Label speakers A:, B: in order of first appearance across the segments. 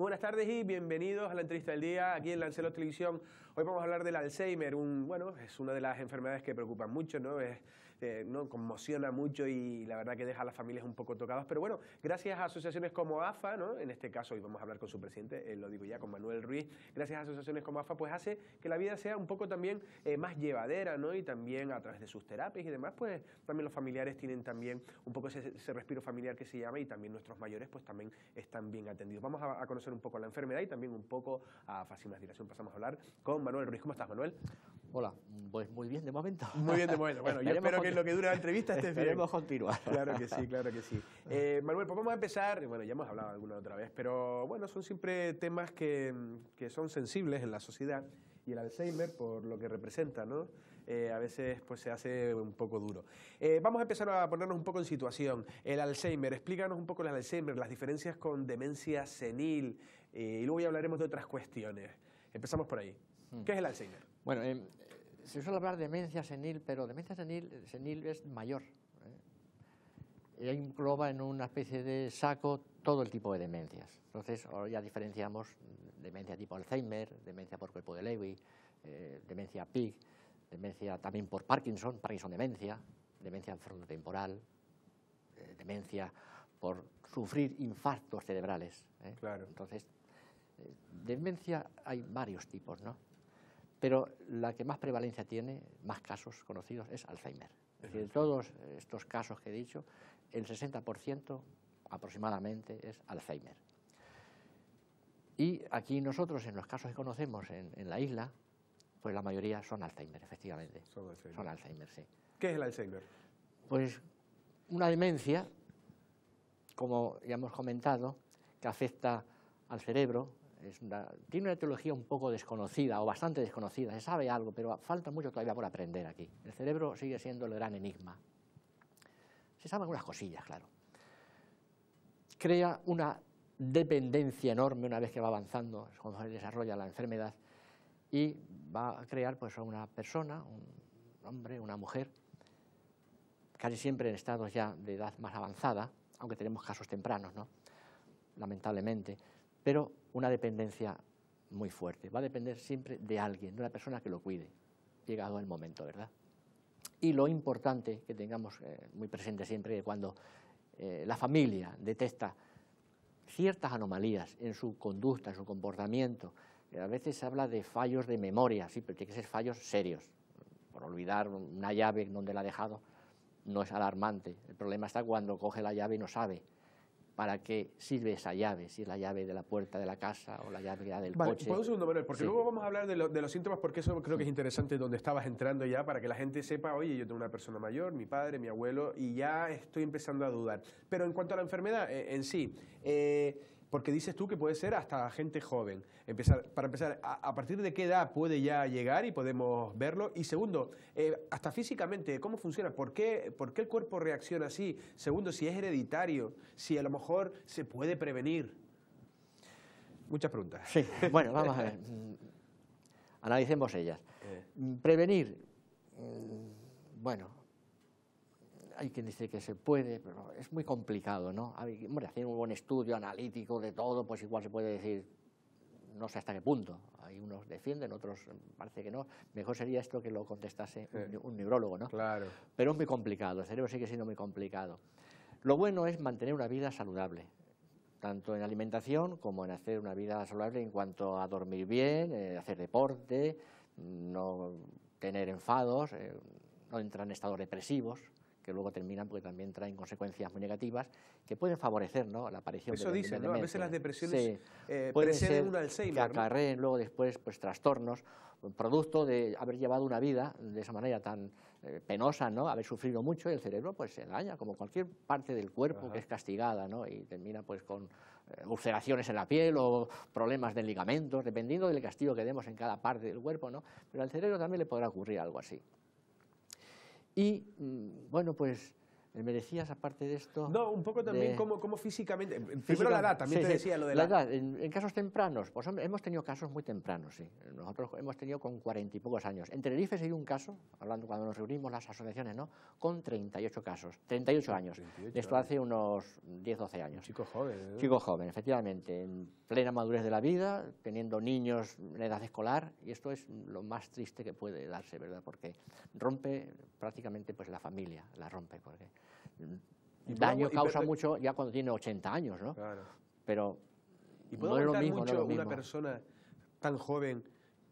A: Buenas tardes y bienvenidos a la entrevista del día aquí en Lancelot Televisión. Hoy vamos a hablar del Alzheimer, es una de las enfermedades que preocupan mucho, ¿no? Conmociona mucho y la verdad que deja a las familias un poco tocadas, pero bueno, gracias a asociaciones como AFA, ¿no? En este caso hoy vamos a hablar con su presidente, lo digo ya, con Manuel Ruiz, gracias a asociaciones como AFA pues hace que la vida sea un poco también más llevadera, ¿no? Y también a través de sus terapias y demás, pues también los familiares tienen también un poco ese respiro familiar que se llama y también nuestros mayores pues también están bien atendidos. Vamos a conocer un poco la enfermedad y también un poco a AFA. Sin más dilación pasamos a hablar con Manuel Ruiz. ¿Cómo estás, Manuel?
B: Hola, pues muy bien de momento.
A: Muy bien de momento. Bueno, yo espero que en lo que dura la entrevista estés bien.
B: Esperemos continuar.
A: Claro que sí, claro que sí. Manuel, pues vamos a empezar. Bueno, ya hemos hablado alguna otra vez, pero bueno, son siempre temas que son sensibles en la sociedad y el Alzheimer, por lo que representa, ¿no? A veces pues se hace un poco duro. Vamos a empezar a ponernos un poco en situación. El Alzheimer, explícanos un poco el Alzheimer, las diferencias con demencia senil, y luego ya hablaremos de otras cuestiones. Empezamos por ahí. ¿Qué es el Alzheimer?
B: Bueno, se suele hablar de demencia senil, pero demencia senil es mayor. Engloba en una especie de saco todo el tipo de demencias. Entonces, ahora ya diferenciamos demencia tipo Alzheimer, demencia por cuerpo de Lewy, demencia PIG, demencia también por Parkinson demencia, demencia frontotemporal, demencia por sufrir infartos cerebrales.
A: Claro.
B: Entonces, demencia hay varios tipos, ¿no? Pero la que más prevalencia tiene, más casos conocidos, es Alzheimer. Es decir, de todos estos casos que he dicho, el 60% aproximadamente es Alzheimer. Y aquí nosotros, en los casos que conocemos en la isla, pues la mayoría son Alzheimer, efectivamente.
A: Son
B: Alzheimer, sí.
A: ¿Qué es el Alzheimer?
B: Pues una demencia, como ya hemos comentado, que afecta al cerebro. Tiene una etiología un poco desconocida o bastante desconocida, se sabe algo, pero falta mucho todavía por aprender aquí. El cerebro sigue siendo el gran enigma. Se saben algunas cosillas, claro. Crea una dependencia enorme una vez que va avanzando, es cuando se desarrolla la enfermedad, y va a crear pues, a una persona, un hombre, una mujer, casi siempre en estados ya de edad más avanzada, aunque tenemos casos tempranos, ¿no? Lamentablemente, pero una dependencia muy fuerte. Va a depender siempre de alguien, de una persona que lo cuide, llegado el momento, ¿verdad? Y lo importante que tengamos muy presente siempre, que cuando la familia detecta ciertas anomalías en su conducta, en su comportamiento, a veces se habla de fallos de memoria, sí, pero tiene que ser fallos serios. Por olvidar una llave donde la ha dejado no es alarmante. El problema está cuando coge la llave y no sabe para qué sirve esa llave, si es la llave de la puerta de la casa o la llave del coche.
A: Pues un segundo, Manuel, porque
B: sí.
A: Luego vamos a hablar de los síntomas, porque eso creo que es interesante donde estabas entrando ya, para que la gente sepa, oye, yo tengo una persona mayor, mi padre, mi abuelo, y ya estoy empezando a dudar. Pero en cuanto a la enfermedad en sí, porque dices tú que puede ser hasta gente joven. Para empezar, ¿a partir de qué edad puede ya llegar y podemos verlo? Y segundo, hasta físicamente, ¿cómo funciona? ¿Por qué el cuerpo reacciona así? Segundo, si es hereditario, si a lo mejor se puede prevenir. Muchas preguntas.
B: Sí, bueno, vamos a ver. Analicemos ellas. Prevenir, bueno, hay quien dice que se puede, pero es muy complicado, ¿no? Hombre, hacer un buen estudio analítico de todo, pues igual se puede decir, no sé hasta qué punto. Hay unos defienden, otros parece que no. Mejor sería esto que lo contestase un neurólogo, ¿no?
A: Claro.
B: Pero es muy complicado, el cerebro sigue siendo muy complicado. Lo bueno es mantener una vida saludable, tanto en alimentación como en hacer una vida saludable en cuanto a dormir bien, hacer deporte, no tener enfados, no entrar en estados depresivos, que luego terminan porque también traen consecuencias muy negativas que pueden favorecer, ¿no?, la aparición
A: eso
B: de
A: dicen,
B: demencia.
A: ¿no? A veces las depresiones
B: pueden
A: preceden
B: ser
A: un Alzheimer,
B: que acarreen luego después pues trastornos, producto de haber llevado una vida de esa manera tan penosa, ¿no?, haber sufrido mucho, y el cerebro pues se daña como cualquier parte del cuerpo que es castigada, ¿no?, y termina pues con ulceraciones en la piel o problemas de ligamentos, dependiendo del castigo que demos en cada parte del cuerpo, ¿no? Pero al cerebro también le podrá ocurrir algo así. Y, bueno, pues Me decías, aparte de esto...
A: No, un poco también cómo físicamente... Primero la edad, también
B: sí,
A: te decía lo de
B: la edad. En casos tempranos, pues hombre, hemos tenido casos muy tempranos, sí. Nosotros hemos tenido con 40 y pocos años. En Tenerife se dio un caso, hablando cuando nos reunimos las asociaciones, ¿no? Con 38 casos, 38 años.
A: 38
B: Esto
A: años.
B: hace unos 10, 12 años.
A: Un chico joven, ¿eh?
B: Chico joven, efectivamente, en plena madurez de la vida, teniendo niños en edad escolar, y esto es lo más triste que puede darse, ¿verdad? Porque rompe prácticamente pues la familia, la rompe, porque daño causa mucho ya cuando tiene 80 años, ¿no?
A: Claro.
B: Pero
A: ¿Y puede
B: no es lo
A: aguantar
B: mismo,
A: mucho
B: no es lo mismo.
A: una persona tan joven,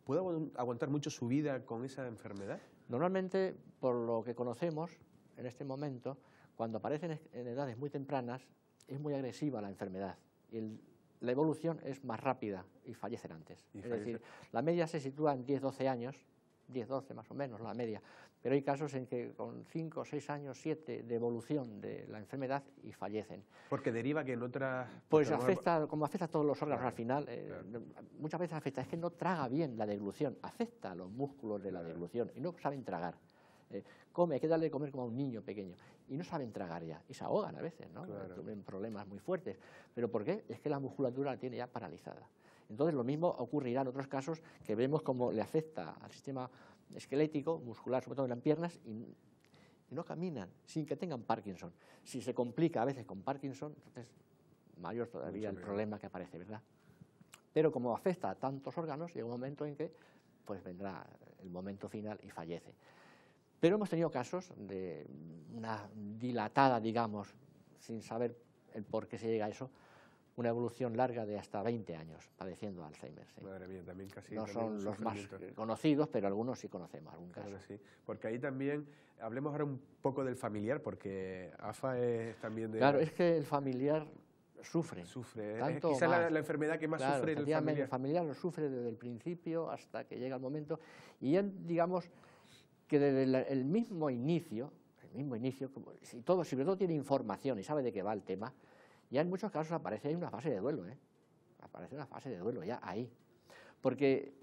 A: puede aguantar mucho su vida con esa enfermedad?
B: Normalmente, por lo que conocemos en este momento, cuando aparecen en edades muy tempranas, es muy agresiva la enfermedad y la evolución es más rápida y fallecen antes. Es decir, la media se sitúa en 10-12 años, 10-12 más o menos la media, pero hay casos en que con 5, 6 años, 7 de evolución de la enfermedad y fallecen.
A: Porque deriva que en otras...
B: Pues afecta, como afecta a todos los órganos al final,
A: claro.
B: Muchas veces afecta, es que no traga bien la deglución, afecta a los músculos de la deglución y no saben tragar. Come, hay que darle de comer como a un niño pequeño y no saben tragar ya, y se ahogan a veces, ¿no?
A: Claro.
B: Tienen problemas muy fuertes. ¿Pero por qué? Es que la musculatura la tiene ya paralizada. Entonces lo mismo ocurrirá en otros casos que vemos cómo le afecta al sistema esquelético, muscular, sobre todo en las piernas, y no caminan sin que tengan Parkinson. Si se complica a veces con Parkinson, entonces mayor todavía el problema que aparece, ¿verdad? Pero como afecta a tantos órganos, llega un momento en que pues vendrá el momento final y fallece. Pero hemos tenido casos de una dilatada, digamos, sin saber el por qué se llega a eso, una evolución larga de hasta 20 años padeciendo Alzheimer. Sí.
A: Madre mía, también casi...
B: No
A: también
B: son los más conocidos, pero algunos sí conocemos algún caso.
A: Claro, sí. Porque ahí también, hablemos ahora un poco del familiar, porque AFA es también de...
B: Claro, es que el familiar sufre.
A: Sufre,
B: tanto
A: es quizás la enfermedad que más sufre el familiar.
B: El familiar lo sufre desde el principio hasta que llega el momento, y ya digamos que desde el mismo inicio, como, si todo tiene información y sabe de qué va el tema, ya en muchos casos aparece una fase de duelo, aparece una fase de duelo ya ahí. Porque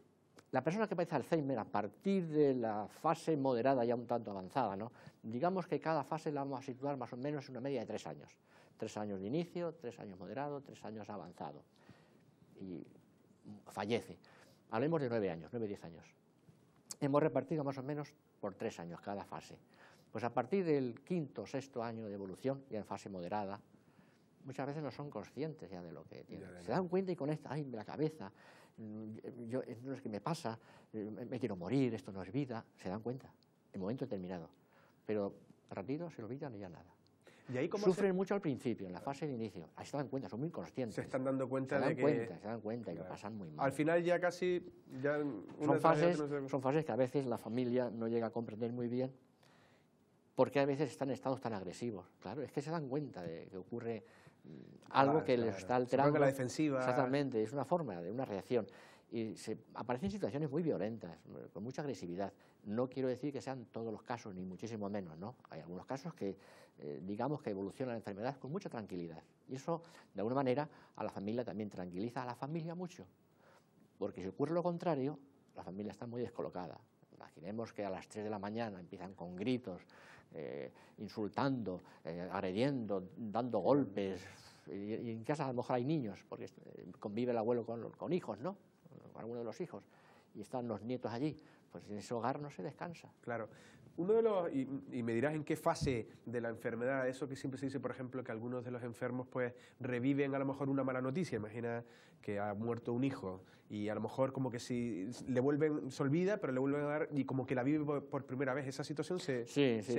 B: la persona que padece Alzheimer, a partir de la fase moderada ya un tanto avanzada, ¿no? Digamos que cada fase la vamos a situar más o menos en una media de 3 años. 3 años de inicio, 3 años moderado, 3 años avanzado. Y fallece. Hablemos de 9 años, 9-10 años. Hemos repartido más o menos por 3 años cada fase. Pues a partir del 5º o 6º año de evolución, ya en fase moderada, muchas veces no son conscientes ya de lo que tienen. Se dan cuenta y con esta, ay, la cabeza, no es que me pasa, me quiero morir, esto no es vida, se dan cuenta, en momento determinado. Pero rápido se lo olvidan y ya nada.
A: ¿Y ahí cómo
B: sufren mucho al principio, en la fase de inicio. Ahí se dan cuenta, son muy conscientes.
A: Se están dando cuenta
B: de que... Se dan cuenta y lo pasan muy mal.
A: Al final ya casi...
B: Son fases que a veces la familia no llega a comprender muy bien, porque a veces están en estados tan agresivos. Claro, es que se dan cuenta de que ocurre algo que les está alterando.
A: La defensiva.
B: Exactamente, es una forma de una reacción. Y aparecen situaciones muy violentas, con mucha agresividad. No quiero decir que sean todos los casos, ni muchísimo menos, ¿no? Hay algunos casos que, digamos, que evoluciona la enfermedad con mucha tranquilidad. Y eso, de alguna manera, a la familia también tranquiliza a la familia mucho. Porque si ocurre lo contrario, la familia está muy descolocada. Imaginemos que a las 3 de la mañana empiezan con gritos, insultando, agrediendo, dando golpes. Y en casa a lo mejor hay niños, porque convive el abuelo con hijos, ¿no? Con alguno de los hijos. Y están los nietos allí. Pues en ese hogar no se descansa.
A: Claro. Uno de los, y me dirás en qué fase de la enfermedad, eso que siempre se dice, por ejemplo, que algunos de los enfermos pues reviven a lo mejor una mala noticia. Imagina que ha muerto un hijo y a lo mejor como que si le vuelven, se olvida, pero le vuelven a dar y como que la vive por primera vez. Esa situación se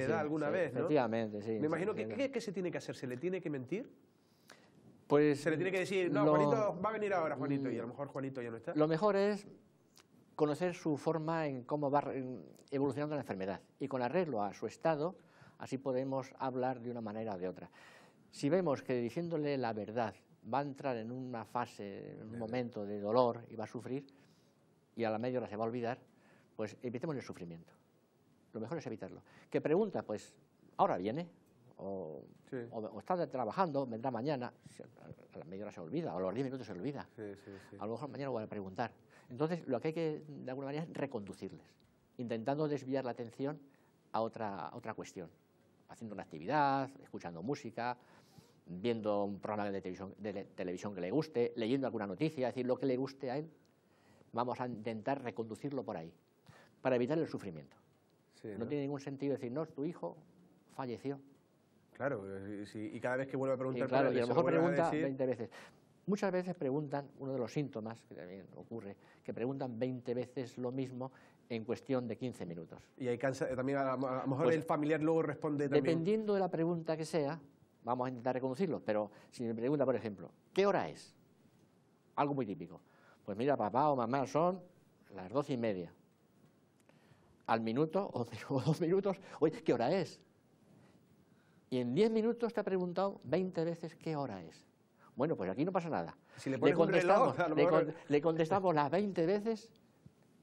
A: da alguna vez, ¿no?
B: Efectivamente, sí.
A: Me imagino que ¿qué se tiene que hacer? ¿Se le tiene que mentir?
B: Pues
A: se le tiene que decir, no, Juanito va a venir ahora, Juanito, y a lo mejor Juanito ya no está.
B: Lo mejor es conocer su forma en cómo va evolucionando la enfermedad y con arreglo a su estado, así podemos hablar de una manera o de otra. Si vemos que diciéndole la verdad va a entrar en una fase, en un momento de dolor y va a sufrir y a la media hora se va a olvidar, pues evitemos el sufrimiento. Lo mejor es evitarlo. ¿Qué pregunta? Pues ahora viene o está trabajando, vendrá mañana, a la media hora se olvida, o a los 10 minutos se olvida. A lo mejor mañana lo van a preguntar. Entonces, lo que hay que, de alguna manera, es reconducirles, intentando desviar la atención a otra cuestión, haciendo una actividad, escuchando música, viendo un programa de televisión que le guste, leyendo alguna noticia, es decir, lo que le guste a él, vamos a intentar reconducirlo por ahí, para evitar el sufrimiento.
A: Sí,
B: no tiene ningún sentido decir, no, tu hijo falleció.
A: Claro, y cada vez que vuelve a preguntar,
B: claro, y a lo mejor pregunta
A: decir...
B: 20 veces. Muchas veces preguntan, uno de los síntomas que también ocurre, que preguntan 20 veces lo mismo en cuestión de 15 minutos.
A: Y hay también a lo mejor
B: Pues,
A: el familiar luego responde también...
B: Dependiendo de la pregunta que sea, vamos a intentar reconducirlo, pero si me pregunta, por ejemplo, ¿qué hora es? Algo muy típico. Pues mira, papá o mamá, son las 12:30. Al minuto o 2 minutos, oye, ¿qué hora es? Y en 10 minutos te ha preguntado 20 veces qué hora es. Bueno, pues aquí no pasa nada.
A: Si le pones un reloj, a lo mejor...
B: le contestamos las 20 veces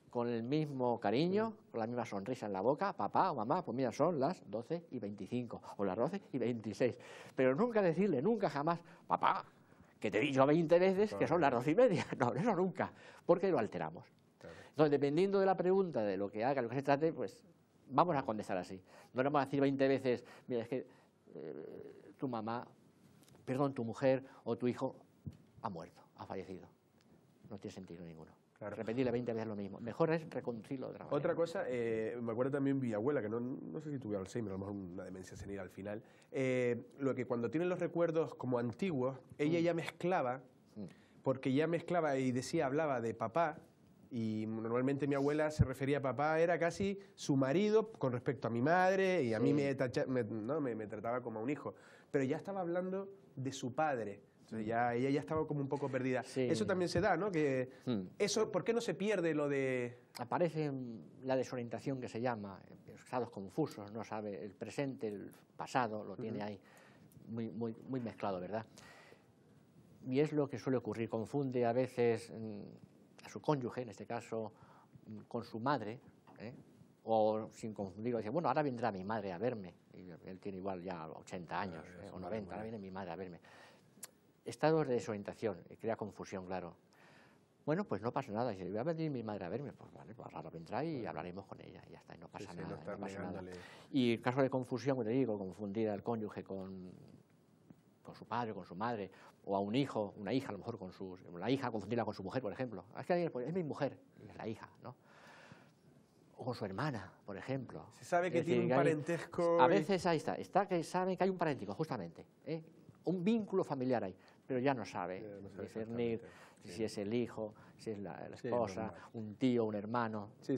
B: con el mismo cariño, con la misma sonrisa en la boca, papá o mamá, pues mira, son las 12:25 o las 12:26. Pero nunca decirle, nunca jamás, papá, que te he dicho 20 veces que son las 12:30. No, eso nunca, porque lo alteramos.
A: Claro.
B: Entonces, dependiendo de la pregunta, de lo que haga, lo que se trate, pues vamos a contestar así. No le vamos a decir 20 veces, mira, es que tu mamá, perdón, tu mujer o tu hijo ha muerto, ha fallecido. No tiene sentido ninguno.
A: Claro.
B: Repetirle 20 veces lo mismo. Mejor es reconducirlo de otra manera.
A: Otra cosa, me acuerdo también mi abuela, que no sé si tuve Alzheimer, a lo mejor una demencia senil al final, lo que cuando tienen los recuerdos como antiguos, ella ya mezclaba, porque ya mezclaba y decía, hablaba de papá, y normalmente mi abuela se refería a papá, era casi su marido con respecto a mi madre, y a mí me trataba como a un hijo, pero ya estaba hablando de su padre. Entonces ella ya estaba como un poco perdida.
B: Sí.
A: Eso también se da, ¿no? Que eso, ¿por qué no se pierde lo de...?
B: Aparece la desorientación que se llama, estados confusos, no sabe el presente, el pasado, lo tiene ahí muy mezclado, ¿verdad? Y es lo que suele ocurrir, confunde a veces a su cónyuge, en este caso, con su madre, o sin confundirlo, dice, bueno, ahora vendrá mi madre a verme, y él tiene igual ya 80 años, o 90, ahora viene mi madre a verme. Estados de desorientación, crea confusión, claro. Bueno, pues no pasa nada, dice, voy a venir mi madre a verme, pues vale, pues ahora vendrá y hablaremos con ella, y ya está, y no pasa nada, no pasa nada. Y el caso de confusión, como te digo, confundir al cónyuge con su padre, con su madre, o a un hijo, una hija, a lo mejor la hija confundirla con su mujer, por ejemplo. Es que es mi mujer, y es la hija, ¿no? O con su hermana, por ejemplo.
A: Se sabe que tiene un parentesco...
B: A veces ahí está que saben que hay un parentesco, justamente, un vínculo familiar ahí, pero ya no sabe discernir si es el hijo, si es la esposa, un tío, un hermano.
A: Sí,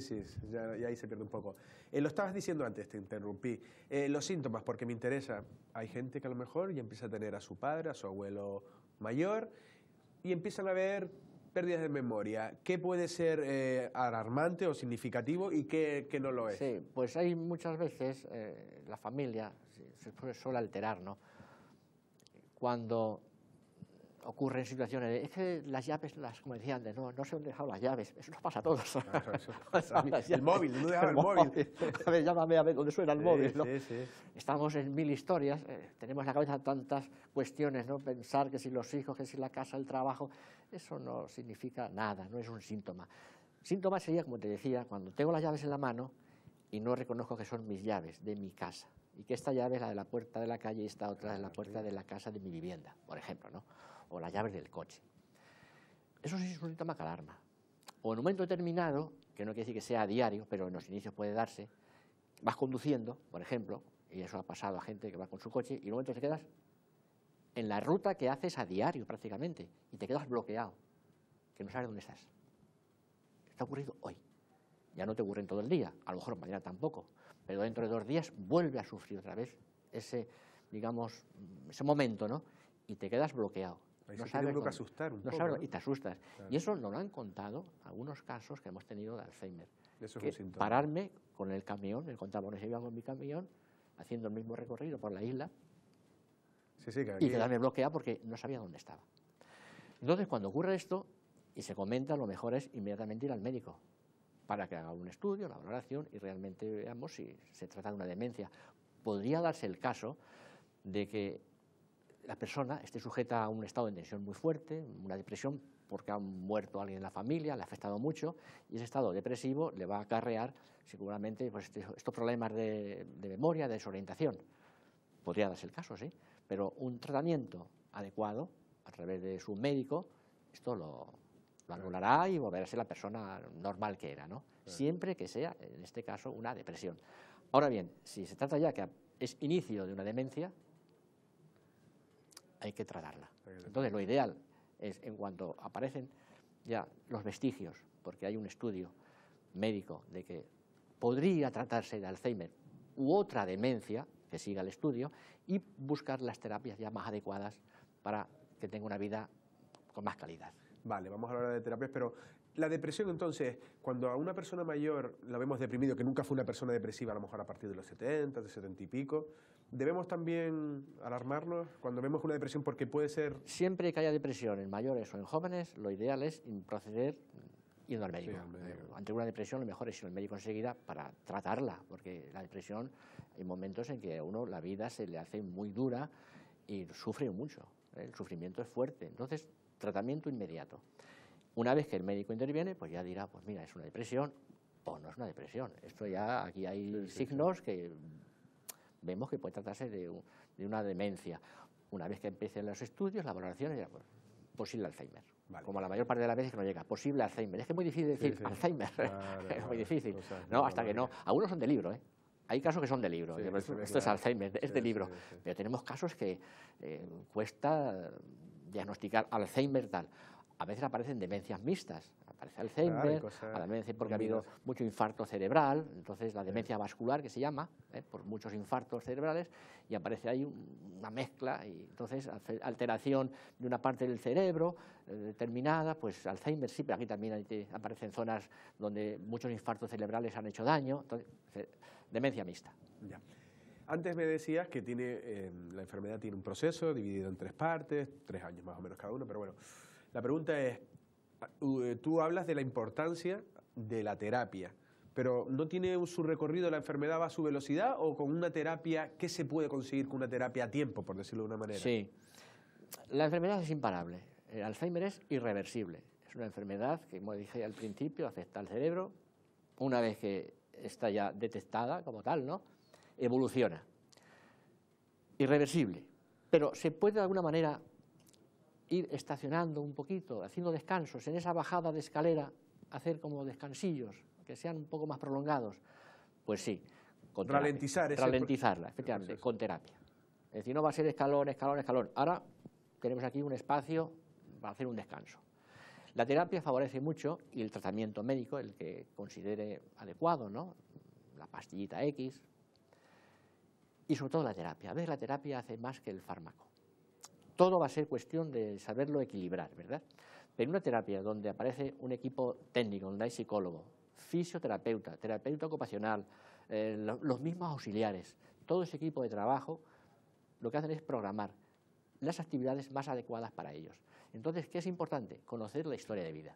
A: ya ahí se pierde un poco. Lo estabas diciendo antes, te interrumpí. Los síntomas, porque me interesa. Hay gente que a lo mejor ya empieza a tener a su padre, a su abuelo mayor, y empiezan a haber pérdidas de memoria. ¿Qué puede ser alarmante o significativo y qué no lo es?
B: Sí, pues hay muchas veces la familia se suele alterar, ¿no? Cuando ocurren situaciones de, es que las llaves, como decía antes, no se han dejado las llaves, eso nos pasa a todos.
A: Claro, eso pasa. El móvil, no dejaba el móvil.
B: A ver, llámame a ver dónde suena el móvil, ¿no?
A: Sí.
B: Estamos en 1000 historias, tenemos en la cabeza tantas cuestiones, ¿no? Pensar que si los hijos, que si la casa, el trabajo, eso no significa nada, no es un síntoma. Síntoma sería, como te decía, cuando tengo las llaves en la mano y no reconozco que son mis llaves de mi casa, y que esta llave es la de la puerta de la calle y esta otra es la puerta de la casa de mi vivienda, por ejemplo, ¿no? O las llaves del coche. Eso sí es un síntoma que alarma. O en un momento determinado, que no quiere decir que sea a diario, pero en los inicios puede darse, vas conduciendo, por ejemplo, y eso ha pasado a gente que va con su coche, y en un momento te quedas en la ruta que haces a diario prácticamente, y te quedas bloqueado, que no sabes dónde estás. Está ocurrido hoy. Ya no te ocurre en todo el día, a lo mejor mañana tampoco, pero dentro de 2 días vuelve a sufrir otra vez ese momento, ¿no? Y te quedas bloqueado.
A: No sabes que asustar un poco,
B: ¿no? Y te asustas. Claro. Y eso nos lo han contado algunos casos que hemos tenido de Alzheimer.
A: Eso
B: que
A: es un síntoma.
B: Pararme con el camión, el contador, iba con mi camión, haciendo el mismo recorrido por la isla, y quedarme bloqueado porque no sabía dónde estaba. Entonces, cuando ocurre esto, y se comenta, lo mejor es inmediatamente ir al médico, para que haga un estudio, una valoración, y realmente veamos si se trata de una demencia. Podría darse el caso de que la persona esté sujeta a un estado de tensión muy fuerte, una depresión, porque ha muerto alguien en la familia, le ha afectado mucho, y ese estado depresivo le va a acarrear seguramente pues, estos problemas de memoria, de desorientación. podría darse el caso, sí, pero un tratamiento adecuado a través de su médico, esto lo anulará y volverá a ser la persona normal que era, ¿no? Siempre que sea, en este caso, una depresión. Ahora bien, si se trata ya que es inicio de una demencia, hay que tratarla. Entonces, lo ideal es, en cuanto aparecen ya los vestigios, porque hay un estudio médico de que podría tratarse de Alzheimer u otra demencia, que siga el estudio, y buscar las terapias ya más adecuadas para que tenga una vida con más calidad.
A: Vale, vamos a hablar de terapias, pero la depresión, entonces, cuando a una persona mayor la vemos deprimido, que nunca fue una persona depresiva, a lo mejor a partir de los 70, de 70 y pico, ¿debemos también alarmarnos cuando vemos una depresión? Porque puede ser...
B: Siempre que haya depresión en mayores o en jóvenes, lo ideal es proceder yendo al médico.
A: Sí, al médico.
B: Ante una depresión, lo mejor es ir al médico enseguida para tratarla, porque la depresión, hay momentos en que a uno la vida se le hace muy dura y sufre mucho, ¿eh? El sufrimiento es fuerte. Entonces, tratamiento inmediato. Una vez que el médico interviene, pues ya dirá, pues mira, es una depresión o no es una depresión. Esto ya, aquí hay signos que vemos que puede tratarse de una demencia. Una vez que empiecen los estudios, las valoraciones, ya, pues, posible Alzheimer. Vale. Como la mayor parte de las veces que no llega, posible Alzheimer. Es que es muy difícil decir Alzheimer, claro, es muy difícil. O sea, no, hasta que no. Algunos son de libro, ¿eh? Hay casos que son de libro, esto es Alzheimer, es de libro, pero tenemos casos que cuesta diagnosticar Alzheimer tal. A veces aparecen demencias mixtas, aparece Alzheimer, a la demencia porque ha habido mucho infarto cerebral, entonces la demencia vascular que se llama, por muchos infartos cerebrales, y aparece ahí una mezcla, y entonces alteración de una parte del cerebro determinada, pues Alzheimer sí, pero aquí también aparecen zonas donde muchos infartos cerebrales han hecho daño, entonces, demencia mixta.
A: Ya. Antes me decías que la enfermedad tiene un proceso dividido en 3 partes, 3 años más o menos cada uno, pero bueno, la pregunta es, tú hablas de la importancia de la terapia, pero ¿no tiene su recorrido, la enfermedad va a su velocidad o con una terapia, qué se puede conseguir con una terapia a tiempo, por decirlo de una manera?
B: Sí, la enfermedad es imparable, el Alzheimer es irreversible, es una enfermedad que, como dije al principio, afecta al cerebro, una vez que está ya detectada como tal, ¿no?, evoluciona, irreversible, pero se puede de alguna manera ir estacionando un poquito, haciendo descansos, en esa bajada de escalera, hacer como descansillos, que sean un poco más prolongados, pues sí, con ralentizarla, efectivamente, con terapia. Es decir, no va a ser escalón, escalón, escalón. Ahora tenemos aquí un espacio para hacer un descanso. La terapia favorece mucho, y el tratamiento médico, el que considere adecuado, ¿no?, la pastillita X, y sobre todo la terapia. A veces la terapia hace más que el fármaco. Todo va a ser cuestión de saberlo equilibrar, ¿verdad? Pero una terapia donde aparece un equipo técnico, donde hay psicólogo, fisioterapeuta, terapeuta ocupacional, los mismos auxiliares, todo ese equipo de trabajo, lo que hacen es programar las actividades más adecuadas para ellos. Entonces, ¿qué es importante? Conocer la historia de vida.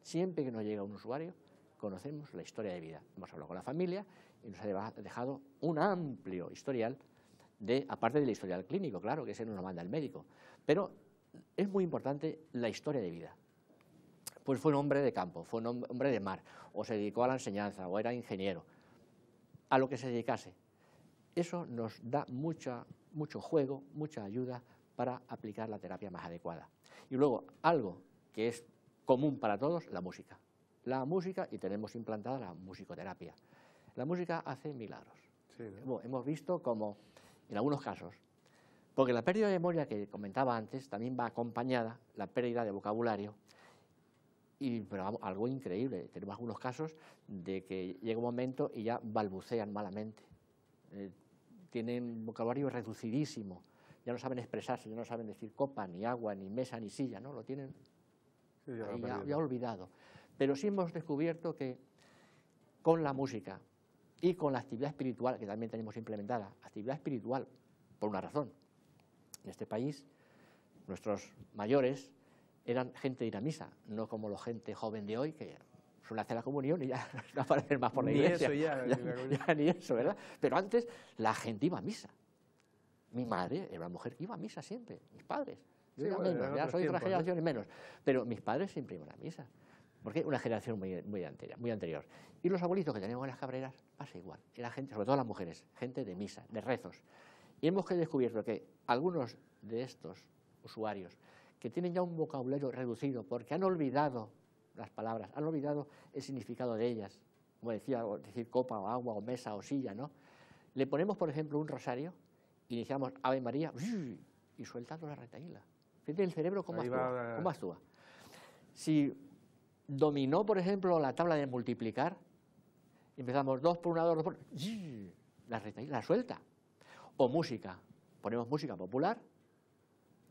B: Siempre que nos llega un usuario, conocemos la historia de vida. Hemos hablado con la familia y nos ha dejado un amplio historial, aparte del historial clínico, claro, que ese nos lo manda el médico. Pero es muy importante la historia de vida. Pues fue un hombre de campo, fue un hombre de mar, o se dedicó a la enseñanza, o era ingeniero, a lo que se dedicase. Eso nos da mucho juego, mucha ayuda para aplicar la terapia más adecuada. Y luego, algo que es común para todos, la música. La música, y tenemos implantada la musicoterapia. La música hace milagros. Sí, ¿no? Hemos visto como, en algunos casos, porque la pérdida de memoria que comentaba antes también va acompañada la pérdida de vocabulario, pero algo increíble. Tenemos algunos casos de que llega un momento y ya balbucean malamente. Tienen vocabulario reducidísimo, ya no saben expresarse, ya no saben decir copa, ni agua, ni mesa, ni silla, ¿no? Lo tienen ya olvidado. Pero sí hemos descubierto que con la música y con la actividad espiritual, que también tenemos implementada, actividad espiritual, por una razón. En este país, nuestros mayores eran gente de ir a misa, no como la gente joven de hoy, que suele hacer la comunión y ya no aparecen más por la iglesia.
A: Ni eso
B: ni eso, ¿verdad? Pero antes la gente iba a misa. Mi madre era una mujer que iba a misa siempre, mis padres. Yo ya soy otra generación y menos, pero mis padres siempre iban a misa. Porque una generación muy anterior. Y los abuelitos que tenemos en las Cabreras pasa igual. Era gente, sobre todo las mujeres, gente de misa, de rezos. Y hemos descubierto que algunos de estos usuarios que tienen ya un vocabulario reducido porque han olvidado las palabras, han olvidado el significado de ellas, como decía, decir copa o agua o mesa o silla, ¿no? Le ponemos, por ejemplo, un rosario, iniciamos Ave María y suelta toda la retahíla. Fíjate el cerebro cómo actúa. Si dominó, por ejemplo, la tabla de multiplicar, empezamos 2 por 1, 2 por... La retahíla la suelta. O música, ponemos música popular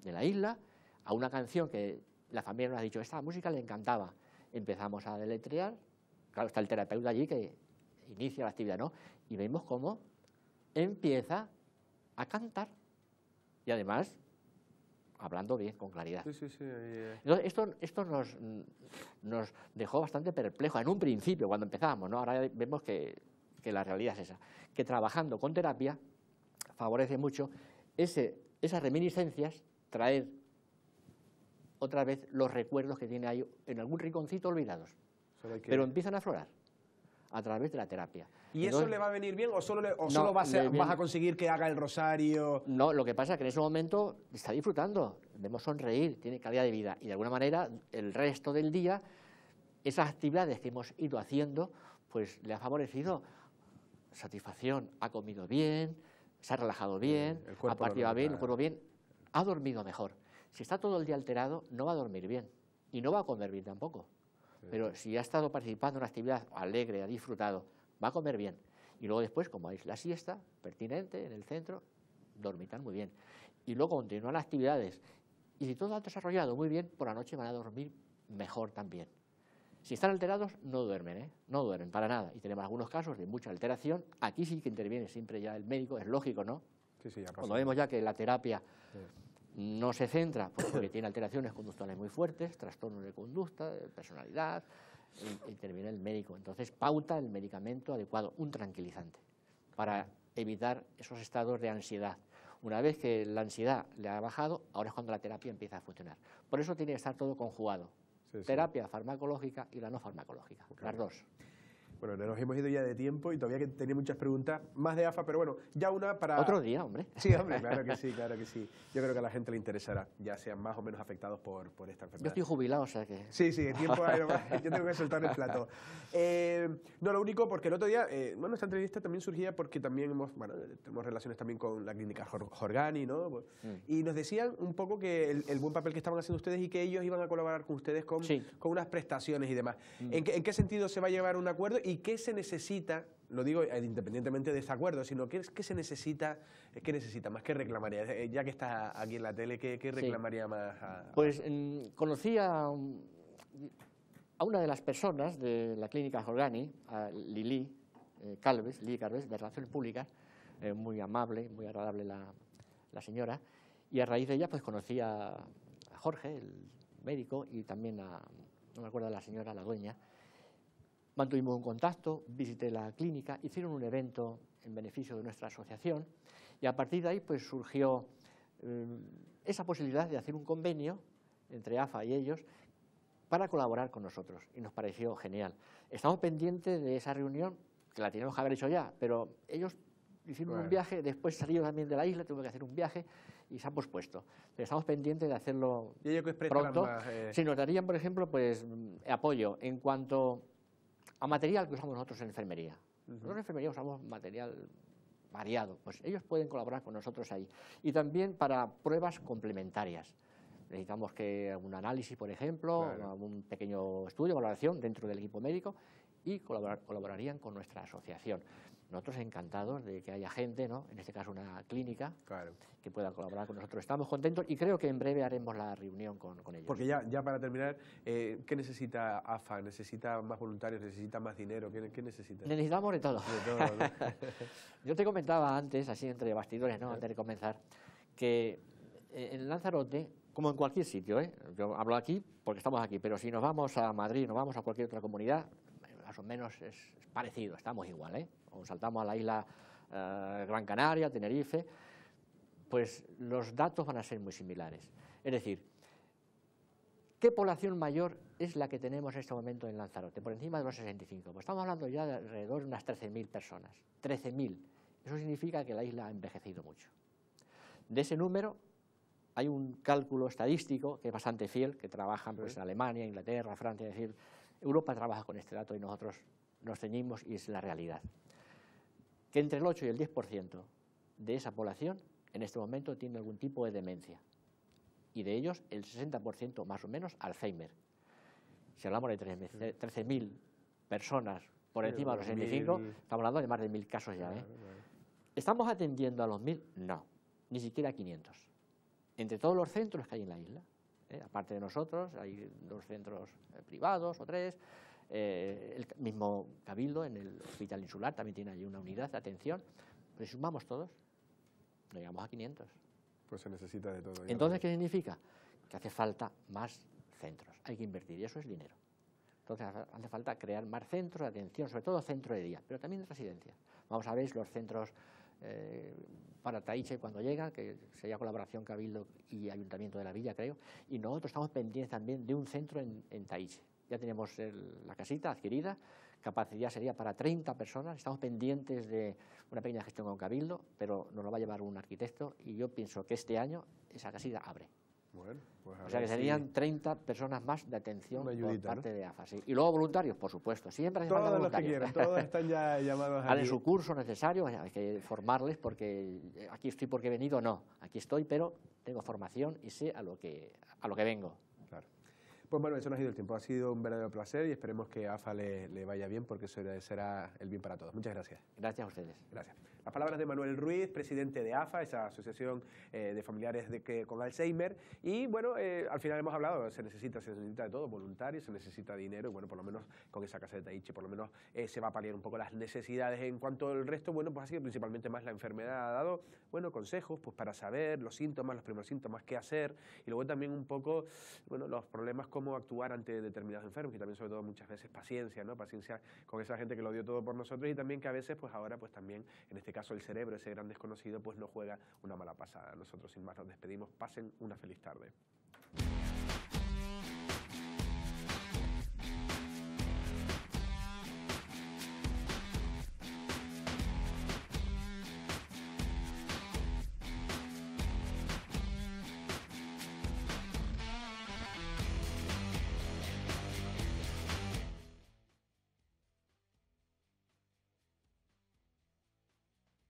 B: de la isla a una canción que la familia nos ha dicho, esta música le encantaba. Empezamos a deletrear, claro, está el terapeuta allí que inicia la actividad, ¿no? Y vemos cómo empieza a cantar y además hablando bien, con claridad.
A: Sí.
B: Entonces, esto nos dejó bastante perplejos en un principio, cuando empezamos, ¿no? Ahora vemos que la realidad es esa, que trabajando con terapia favorece mucho esas reminiscencias, traer otra vez los recuerdos que tiene ahí en algún rinconcito olvidados, pero empiezan a aflorar a través de la terapia.
A: ¿Y entonces, eso le va a venir bien o solo vas a conseguir que haga el rosario?
B: No, lo que pasa es que en ese momento está disfrutando, vemos sonreír, tiene calidad de vida y de alguna manera el resto del día, esas actividades que hemos ido haciendo, pues le ha favorecido satisfacción, ha comido bien, se ha relajado bien, ha partido bien, el cuerpo bien, ha dormido mejor. Si está todo el día alterado, no va a dormir bien y no va a comer bien tampoco. Pero si ha estado participando en una actividad alegre, ha disfrutado, va a comer bien. Y luego después, como hay la siesta pertinente en el centro, dormitan muy bien. Y luego continúan las actividades. Y si todo ha desarrollado muy bien, por la noche van a dormir mejor también. Si están alterados, no duermen, no duermen para nada. Y tenemos algunos casos de mucha alteración. Aquí sí que interviene siempre ya el médico, es lógico, ¿no?
A: Sí, ya pasó.
B: Cuando vemos ya que la terapia no se centra, pues porque tiene alteraciones conductuales muy fuertes, trastornos de conducta, de personalidad, interviene el médico. Entonces pauta el medicamento adecuado, un tranquilizante, para evitar esos estados de ansiedad. Una vez que la ansiedad le ha bajado, ahora es cuando la terapia empieza a funcionar. Por eso tiene que estar todo conjugado. Terapia farmacológica y la no farmacológica, las dos.
A: Bueno, nos hemos ido ya de tiempo y todavía que tenía muchas preguntas, más de AFA, pero bueno, ya una para...
B: Otro día, hombre.
A: Sí, hombre, claro que sí, claro que sí. Yo creo que a la gente le interesará, ya sean más o menos afectados por esta enfermedad.
B: Yo estoy jubilado, o sea que...
A: Sí, el tiempo yo tengo que soltar el plato. No, lo único, porque el otro día, bueno, esta entrevista también surgía porque también tenemos relaciones también con la clínica Jorgani, ¿no? Y nos decían un poco que el buen papel que estaban haciendo ustedes y que ellos iban a colaborar con ustedes con unas prestaciones y demás. ¿En qué sentido se va a llevar un acuerdo y qué se necesita? Lo digo independientemente de este acuerdo, sino ¿qué se necesita? ¿Qué necesita más? ¿Qué reclamaría? Ya que está aquí en la tele, ¿qué reclamaría más?
B: Pues conocí a una de las personas de la clínica Jorgani, a Lili Calves, de Relaciones Públicas, muy amable, muy agradable la señora, y a raíz de ella pues conocí a Jorge, el médico, y también no me acuerdo de la señora, la dueña. Mantuvimos un contacto, visité la clínica, hicieron un evento en beneficio de nuestra asociación y a partir de ahí pues surgió esa posibilidad de hacer un convenio entre AFA y ellos para colaborar con nosotros y nos pareció genial. Estamos pendientes de esa reunión, que la teníamos que haber hecho ya, pero ellos hicieron un viaje, después salieron también de la isla, tuvimos que hacer un viaje y se ha pospuesto. Pero estamos pendientes de hacerlo pronto. Si nos darían, por ejemplo, pues apoyo en cuanto a material que usamos nosotros en enfermería. Nosotros en enfermería usamos material variado, pues ellos pueden colaborar con nosotros ahí. Y también para pruebas complementarias. Necesitamos que un análisis, por ejemplo, un pequeño estudio, valoración dentro del equipo médico y colaborarían con nuestra asociación. Nosotros encantados de que haya gente, ¿no? En este caso una clínica, que pueda colaborar con nosotros. Estamos contentos y creo que en breve haremos la reunión con ellos.
A: Porque ya para terminar, ¿qué necesita AFA? ¿Necesita más voluntarios? ¿Necesita más dinero? ¿Qué necesita?
B: Necesitamos de todo.
A: De todo, ¿no?
B: Yo te comentaba antes, así entre bastidores, ¿no? Antes de comenzar, que en Lanzarote, como en cualquier sitio, yo hablo aquí porque estamos aquí, pero si nos vamos a Madrid, nos vamos a cualquier otra comunidad, más o menos es parecido, estamos igual, o saltamos a la isla Gran Canaria, Tenerife, pues los datos van a ser muy similares. Es decir, ¿qué población mayor es la que tenemos en este momento en Lanzarote? Por encima de los 65. Pues estamos hablando ya de alrededor de unas 13.000 personas. 13.000. Eso significa que la isla ha envejecido mucho. De ese número hay un cálculo estadístico que es bastante fiel, que trabajan pues, en Alemania, Inglaterra, Francia, es decir, Europa trabaja con este dato y nosotros nos ceñimos y es la realidad. Que entre el 8 y el 10% de esa población en este momento tiene algún tipo de demencia y de ellos el 60% más o menos Alzheimer. Si hablamos de 13.000 personas por encima de los 65, estamos hablando de más de 1.000 casos ya. ¿Estamos atendiendo a los 1.000? No, ni siquiera a 500. Entre todos los centros que hay en la isla, aparte de nosotros, hay 2 centros privados o 3, el mismo Cabildo en el Hospital Insular también tiene allí una unidad de atención, pero si sumamos todos, no llegamos a 500.
A: Pues se necesita de todo.
B: Entonces, ¿qué significa? Que hace falta más centros, hay que invertir y eso es dinero. Entonces hace falta crear más centros de atención, sobre todo centros de día, pero también de residencia. Vamos a ver los centros para Taiche cuando llegan, que sería colaboración Cabildo y Ayuntamiento de la Villa, creo, y nosotros estamos pendientes también de un centro en Taiche. Ya tenemos la casita adquirida, capacidad sería para 30 personas, estamos pendientes de una pequeña gestión con Cabildo, pero nos lo va a llevar un arquitecto y yo pienso que este año esa casita abre.
A: Bueno, pues
B: o sea que serían 30 personas más de atención
A: ayudita,
B: por parte de AFA. ¿Sí? Y luego voluntarios, por supuesto, siempre hace falta
A: todos
B: voluntarios.
A: Los que quieran, todos están ya llamados
B: Haré su curso necesario, hay que formarles porque aquí estoy porque he venido, no, aquí estoy, pero tengo formación y sé a lo que vengo.
A: Claro. Pues bueno, eso nos ha ido el tiempo, ha sido un verdadero placer y esperemos que a AFA le vaya bien porque eso será el bien para todos. Muchas gracias.
B: Gracias a ustedes.
A: Gracias. Las palabras de Manuel Ruiz, presidente de AFA, esa asociación de familiares con Alzheimer. Y bueno, al final hemos hablado, se necesita de todo, voluntarios, se necesita dinero y bueno, por lo menos con esa casa de Taiche, por lo menos se va a paliar un poco las necesidades. En cuanto al resto, bueno, pues ha sido principalmente más la enfermedad, ha dado, bueno, consejos pues para saber los síntomas, los primeros síntomas, qué hacer y luego también un poco, bueno, los problemas, cómo actuar ante determinados enfermos y también sobre todo muchas veces paciencia, ¿no? Paciencia con esa gente que lo dio todo por nosotros y también que a veces, pues ahora, pues también, en este caso el cerebro, ese gran desconocido, pues no juega una mala pasada. Nosotros sin más nos despedimos. Pasen una feliz tarde.